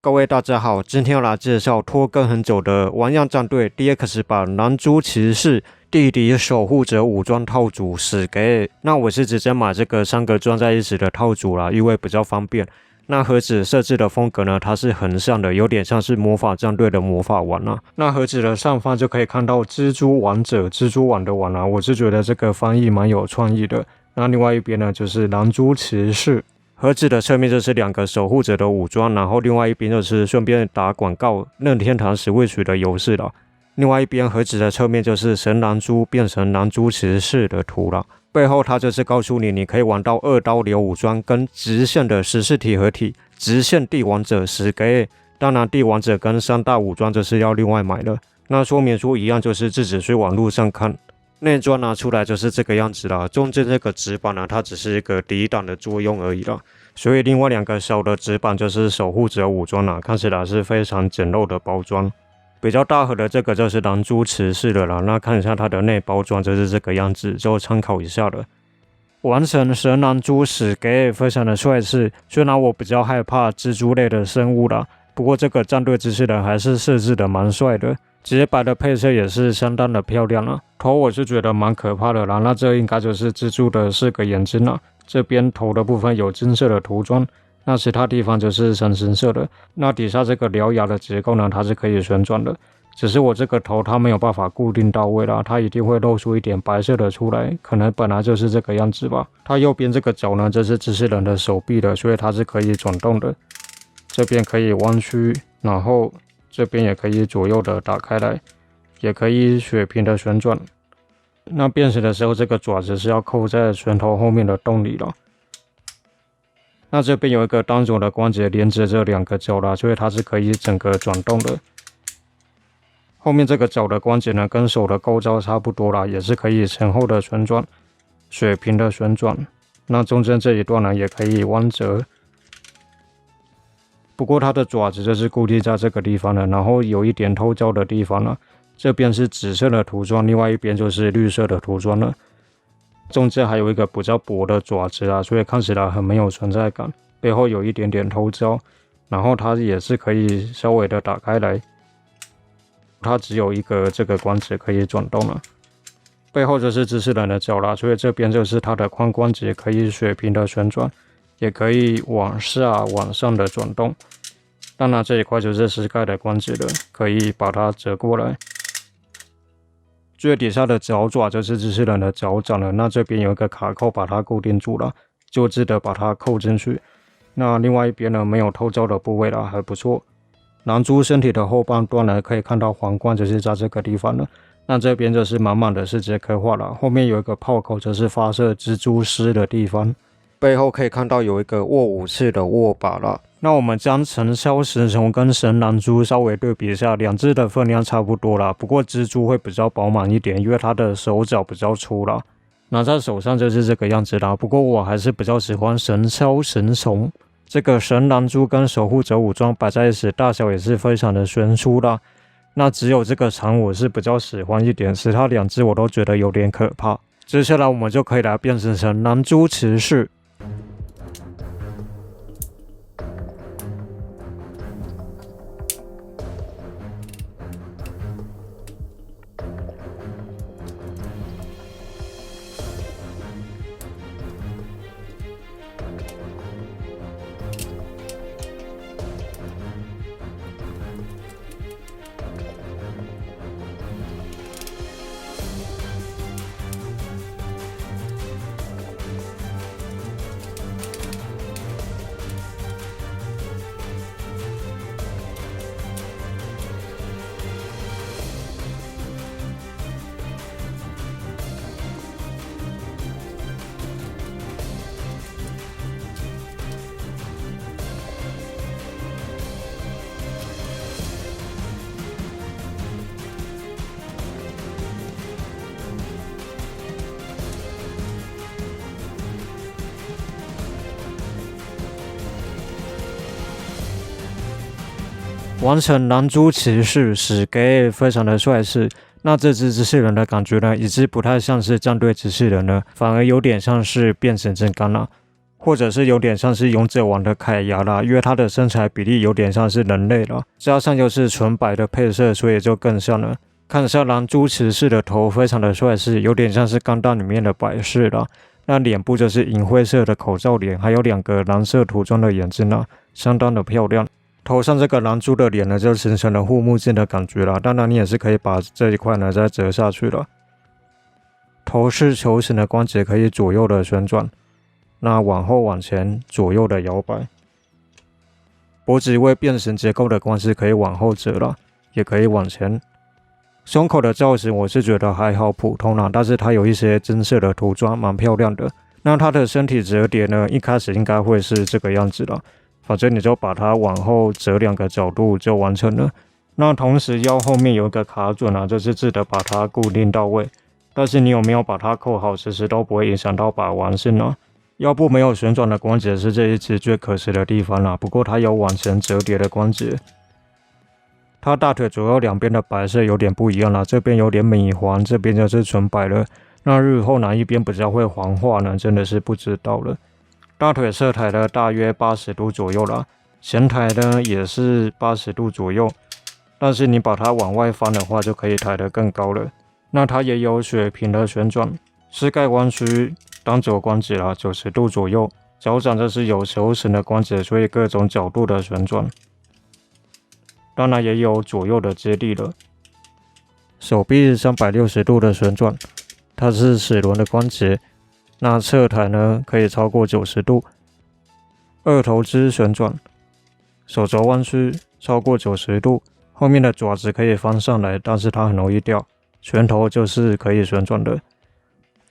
各位大家好，今天要来介绍拖更很久的玩样战队 DX 版蓝猪骑士地底守护者武装套组死给。那我是直接买这个3个装在一起的套组啦，因为比较方便。那盒子设置的风格呢，它是横向的，有点像是魔法战队的魔法丸啊。那盒子的上方就可以看到蜘蛛王者、蜘蛛网的网啊，我是觉得这个翻译蛮有创意的。那另外一边呢，就是蓝猪骑士。盒子的侧面就是2个守护者的武装，然后另外一边就是顺便打广告任天堂Switch的游戏了。另外一边盒子的侧面就是神蓝猪变成蓝猪骑士的图了。背后它就是告诉你，你可以玩到2刀流武装跟直线的14体合体，直线帝王者10个。当然帝王者跟3大武装就是要另外买了。那说明书一样就是自己去网络上看。内装拿出来就是这个样子啦，中间这个纸板呢，它只是一个抵挡的作用而已啦，所以另外2个小的纸板就是守护者武装啦，看起来是非常简陋的包装。比较大盒的这个就是蓝猪骑士的啦，那看一下它的内包装就是这个样子，就参考一下了。完成神蓝猪死给非常的帅气，虽然我比较害怕蜘蛛类的生物啦，不过这个战队机器人还是设置的蛮帅的。洁白的配色也是相当的漂亮啊，头我是觉得蛮可怕的啦，那这应该就是蜘蛛的4个眼睛啦，这边头的部分有金色的涂装，那其他地方就是深色的，那底下这个獠牙的结构呢，它是可以旋转的，只是我这个头它没有办法固定到位啦，它一定会露出一点白色的出来，可能本来就是这个样子吧。它右边这个角呢，这是机器人的手臂的，所以它是可以转动的，这边可以弯曲，然后这边也可以左右的打开来，也可以水平的旋转。那变形的时候，这个爪子是要扣在拳头后面的洞里了。那这边有一个单手的关节连接这2个角啦，所以它是可以整个转动的。后面这个脚的关节呢，跟手的构造差不多啦，也是可以前后的旋转，水平的旋转。那中间这一段呢，也可以弯折。不过它的爪子就是固定在这个地方的，然后有一点透焦的地方了。这边是紫色的涂装，另外一边就是绿色的涂装了。中间还有一个比较薄的爪子啊，所以看起来很没有存在感。背后有一点点透焦，然后它也是可以稍微的打开来。它只有一个这个关节可以转动了。背后就是机器人的脚啦，所以这边就是它的髋关节可以水平的旋转。也可以往下往上的转动，当然这一块就是膝盖的关节了，可以把它折过来。最底下的脚爪就是机器人的脚掌了，那这边有一个卡扣把它固定住了，就记得把它扣进去。那另外一边呢，没有透焦的部位啦，还不错。蓝猪身体的后半段呢，可以看到皇冠就是在这个地方了。那这边就是满满的视觉刻画了，后面有一个炮口，就是发射蜘蛛丝的地方。背后可以看到有一个握武器的握把了。那我们将尘嚣石虫跟神蓝猪稍微对比一下，2只的分量差不多啦，不过蜘蛛会比较饱满一点，因为它的手脚比较粗啦。拿在手上就是这个样子啦，不过我还是比较喜欢神锹神虫。这个神蓝猪跟守护者武装摆在一起，大小也是非常的悬殊啦。那只有这个长我是比较喜欢一点，其他2只我都觉得有点可怕。接下来我们就可以来变身成蓝猪骑士。完成蓝猪骑士死给非常的帅气。那这只机器人的感觉呢，已经不太像是战队机器人了，反而有点像是变形金刚了。或者是有点像是勇者王的凯牙啦，因为他的身材比例有点像是人类啦，加上又是纯白的配色，所以就更像了。看一下狼蛛骑士的头非常的帅气，有点像是钢弹里面的百事啦。那脸部就是银灰色的口罩脸，还有2个蓝色涂装的眼睛啦，相当的漂亮。头上这个狼蛛的脸呢，就形成了护目镜的感觉啦。当然你也是可以把这一块呢再折下去了。头是球形的关节，可以左右的旋转，那往后往前左右的摇摆。脖子因为变形结构的关系，可以往后折啦，也可以往前。胸口的造型我是觉得还好普通啦，但是它有一些金色的涂装，蛮漂亮的。那它的身体折叠呢，一开始应该会是这个样子啦，反正你就把它往后折2个角度就完成了。那同时腰后面有一个卡准啊，就是记得把它固定到位。但是你有没有把它扣好，其实都不会影响到把玩性啊。腰部没有旋转的关节是这一只最可惜的地方啦，不过它有往前折叠的关节。它大腿左右两边的白色有点不一样啦，这边有点米黄，这边就是纯白了。那日后哪一边比较会黄化呢？真的是不知道了。大腿侧抬了大约80度左右啦，前抬呢也是80度左右，但是你把它往外翻的话，就可以抬得更高了。那它也有水平的旋转，膝盖弯曲单肘关节啦90度左右，脚掌这是有球形的关节，所以各种角度的旋转。当然也有左右的接力了。手臂360度的旋转，它是齿轮的关节。那侧抬呢可以超过90度。二头肢旋转，手肘弯曲超过90度，后面的爪子可以翻上来，但是它很容易掉。拳头就是可以旋转的。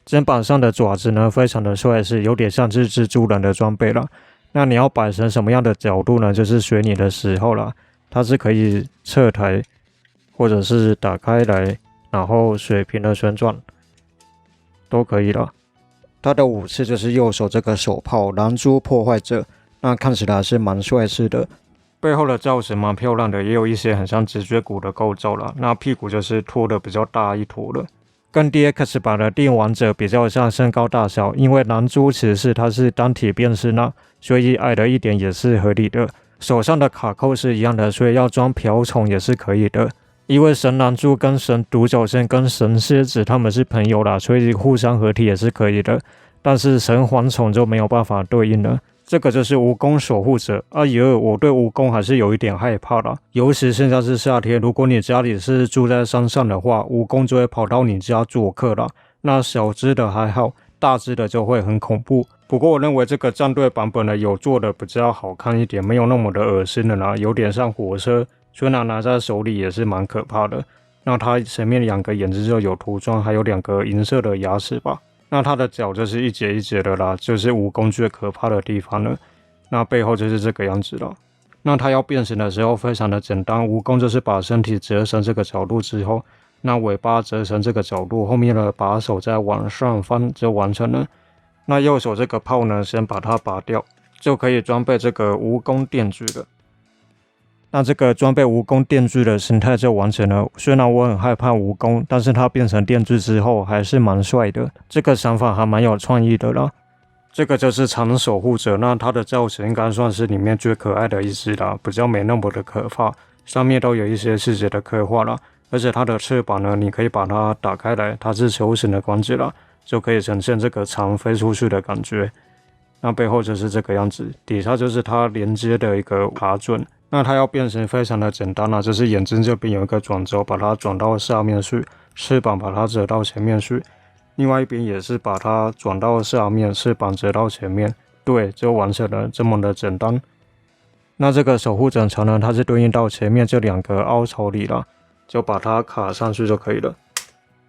肩膀上的爪子呢非常的帅气，有点像是蜘蛛人的装备啦。那你要摆成什么样的角度呢？就是随你的喜好啦。它是可以侧抬，或者是打开来，然后水平的旋转，都可以啦。它的武器就是右手这个手炮狼蛛破坏者，那看起来是蛮帅气的。背后的造型蛮漂亮的，也有一些很像直觉骨的构造啦。那屁股就是拖的比较大一坨了，跟 DX 版的电王者比较像身高大小，因为狼蛛骑士它是单体变身啦，所以矮了一点也是合理的。手上的卡扣是一样的，所以要装瓢虫也是可以的。因为神狼蛛跟神独角仙跟神蝎子他们是朋友啦，所以互相合体也是可以的。但是神蝗虫就没有办法对应了。这个就是蜈蚣守护者。哎呦，我对蜈蚣还是有一点害怕啦，尤其现在是夏天，如果你家里是住在山上的话，蜈蚣就会跑到你家做客啦。那小只的还好，大只的就会很恐怖。不过我认为这个战队版本呢有做的比较好看一点，没有那么的恶心的啦，有点像火车，虽然拿在手里也是蛮可怕的。那它前面2个眼睛就有涂装，还有2个银色的牙齿吧。那它的脚就是一节一节的啦，就是蜈蚣最可怕的地方了。那背后就是这个样子了。那它要变形的时候非常的简单，蜈蚣就是把身体折成这个角度之后，那尾巴折成这个角度，后面的把手再往上翻就完成了。那右手这个炮呢，先把它拔掉，就可以装备这个蜈蚣电锯了。那这个装备蜈蚣电锯的形态就完成了。虽然我很害怕蜈蚣，但是它变成电锯之后还是蛮帅的。这个想法还蛮有创意的啦。这个就是长守护者，那它的造型应该算是里面最可爱的一只啦，比较没那么的可怕，上面都有一些细节的刻画啦。而且它的翅膀呢，你可以把它打开来，它是球形的关节啦，就可以呈现这个长飞出去的感觉。那背后就是这个样子，底下就是它连接的一个卡准。那它要变形非常的简单啦，就是眼睛这边有一个转轴，把它转到下面去，翅膀把它折到前面去，另外一边也是把它转到下面，翅膀折到前面，对，就完成了，这么的简单。那这个守护整层呢，它是对应到前面这2个凹槽里啦，就把它卡上去就可以了。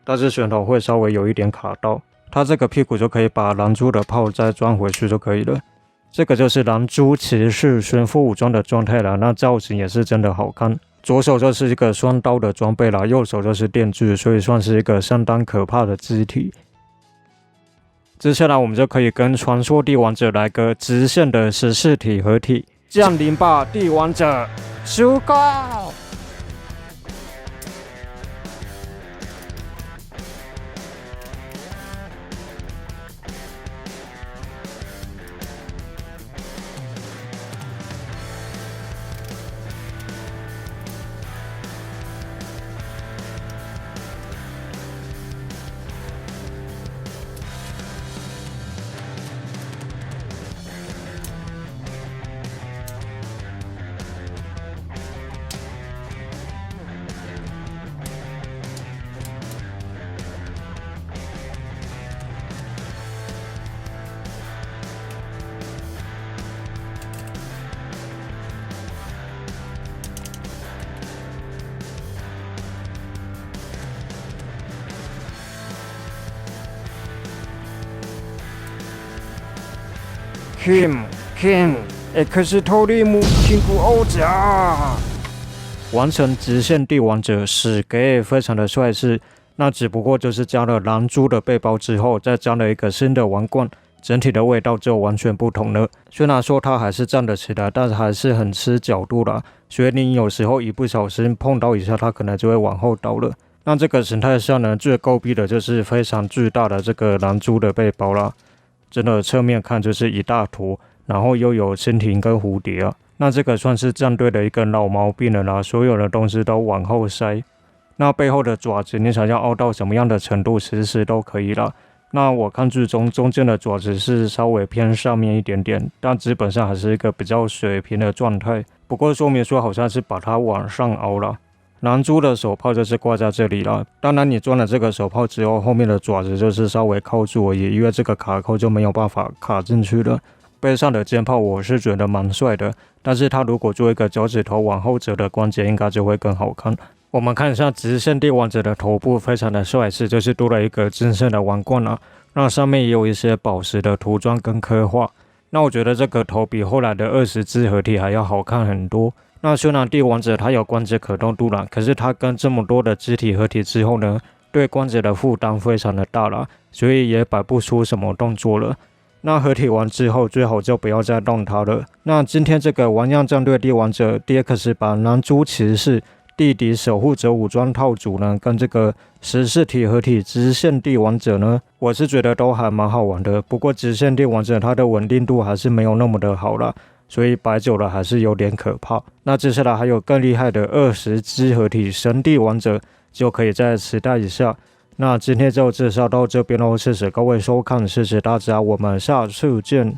但是拳头会稍微有一点卡到，它这个屁股就可以把狼蛛的炮再装回去就可以了。这个就是狼蛛骑士全副武装的状态啦，那造型也是真的好看。左手就是一个双刀的装备啦，右手就是电锯，所以算是一个相当可怕的肢体。接下来我们就可以跟传说帝王者来个直线的14体合体，降临吧帝王者，出高！ Kim X 托利姆辛苦欧甲，完成直线帝王者史给非常的帅气。那只不过就是加了狼蛛的背包之后，再加了一个新的王冠，整体的味道就完全不同了。虽然说它还是站得起来，但是还是很吃角度啦，所以你有时候一不小心碰到一下，它可能就会往后倒了。那这个形态下呢，最诟病的就是非常巨大的这个狼蛛的背包啦，真的侧面看就是一大坨，然后又有蜻蜓跟蝴蝶啊。那这个算是战队的一个老毛病了啦，所有的东西都往后塞。那背后的爪子，你想要凹到什么样的程度，其实都可以啦。那我看剧中间的爪子是稍微偏上面一点点，但基本上还是一个比较水平的状态。不过说明书好像是把它往上凹了。狼蛛的手炮就是挂在这里啦，当然你装了这个手炮之后，后面的爪子就是稍微靠住而已，因为这个卡扣就没有办法卡进去了。背上的肩炮我是觉得蛮帅的，但是它如果做一个脚趾头往后折的关节，应该就会更好看。我们看一下直线帝王者的头部非常的帅气，就是多了一个金色的王冠啊，那上面也有一些宝石的涂装跟刻画。那我觉得这个头比后来的20只合体还要好看很多。那虽然帝王者它有关节可动度啦，可是它跟这么多的肢体合体之后呢，对关节的负担非常的大啦，所以也摆不出什么动作了。那合体完之后，最好就不要再动它了。那今天这个玩样战队帝王者 DX 版狼蛛骑士地底守护者武装套组呢，跟这个14体合体直线帝王者呢，我是觉得都还蛮好玩的。不过直线帝王者它的稳定度还是没有那么的好啦，所以摆久了还是有点可怕。那接下来还有更厉害的20只合体神帝王者，就可以再期待一下。那今天就介绍到这边喽，谢谢各位收看，谢谢大家，我们下次见。